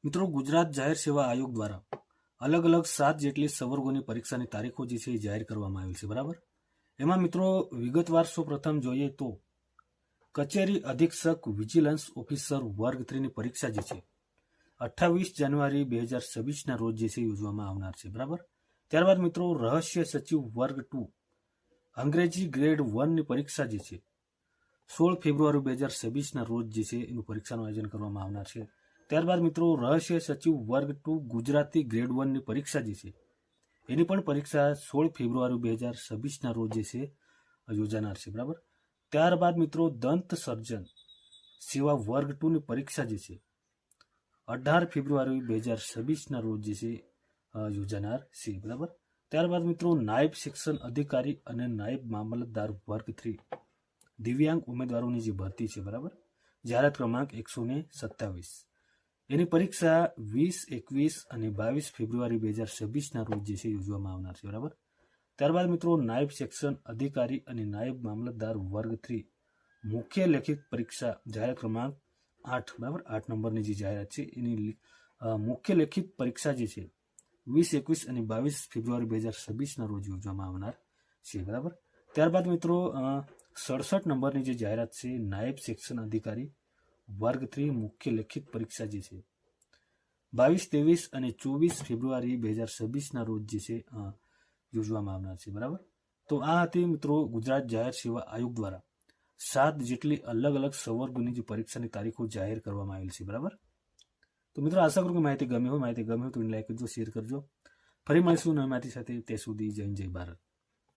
મિત્રો, ગુજરાત જાહેર સેવા આયોગ દ્વારા અલગ અલગ 7 જેટલી સંવર્ગોની પરીક્ષાની તારીખો જે છે એ જાહેર કરવામાં આવેલ છે. બરાબર. એમાં મિત્રો વિગતવાર સૌપ્રથમ જોઈએ તો કચેરી અધિક્ષક વિજિલન્સ ઓફિસર વર્ગ 3 ની પરીક્ષા જે છે 28 જાન્યુઆરી 2026 રોજ જે છે યોજવામાં આવનાર છે. બરાબર. ત્યારબાદ મિત્રો રહસ્ય સચિવ વર્ગ 2 અંગ્રેજી ગ્રેડ 1 ની પરીક્ષા જે છે 16 ફેબ્રુઆરી 2026 રોજ જે છે એનું પરીક્ષાનું આયોજન કરવામાં આવનાર છે. ત્યારબાદ મિત્રો રહસ્ય સચિવ વર્ગ 2 ગુજરાતી ગ્રેડ 1 ની પરીક્ષા જે છે એની પણ પરીક્ષા 16 ફેબ્રુઆરી 2026 રોજ જે છે યોજાનાર છે. બરાબર. ત્યારબાદ મિત્રો દંત સર્જન સેવા વર્ગ 2 ની પરીક્ષા જે છે 18 ફેબ્રુઆરી 2026 રોજ જે છે યોજાનાર છે. બરાબર. ત્યારબાદ મિત્રો નાયબ સેક્શન અધિકારી અને નાયબ મામલતદાર વર્ગ 3 દિવ્યાંગ ઉમેદવારોની જે ભરતી છે. બરાબર. જાહેરાત ક્રમાંક 127 એની પરીક્ષા 20, 21 અને 22 ફેબ્રુઆરી 2026 રોજ જે છે યોજવામાં આવનાર છે. બરાબર. ત્યારબાદ મિત્રો નાયબ સેક્શન અધિકારી અને નાયબ મામલતદાર વર્ગ 3 મુખ્ય લેખિત પરીક્ષા જાહેરાત ક્રમાંક 8. બરાબર. 8 નંબરની જે જાહેરાત છે એની મુખ્ય લેખિત પરીક્ષા જે છે 20, 21 અને 22 ફેબ્રુઆરી 2026 રોજ યોજવામાં આવનાર છે. બરાબર. ત્યારબાદ મિત્રો 67 નંબરની જે જાહેરાત છે નાયબ સેક્શન અધિકારી વર્ગ 3 મુખ્ય લેખિત પરીક્ષા જે છે 22, 23 અને 24 ફેબ્રુઆરી 2026 રોજ જે છે યોજવામાં આવનાર છે. બરાબર. તો આ હતી મિત્રો ગુજરાત જાહેર સેવા આયોગ દ્વારા 7 જેટલી અલગ અલગ સંવર્ગોની જે પરીક્ષાની તારીખો જાહેર કરવામાં આવેલ છે. બરાબર. તો મિત્રો આશા કરું કે માહિતી ગમી હોય તો લાઈક કરજો, શેર કરજો. ફરી મળીશું નવી માહિતી સાથે. તે સુધી જય ભારત.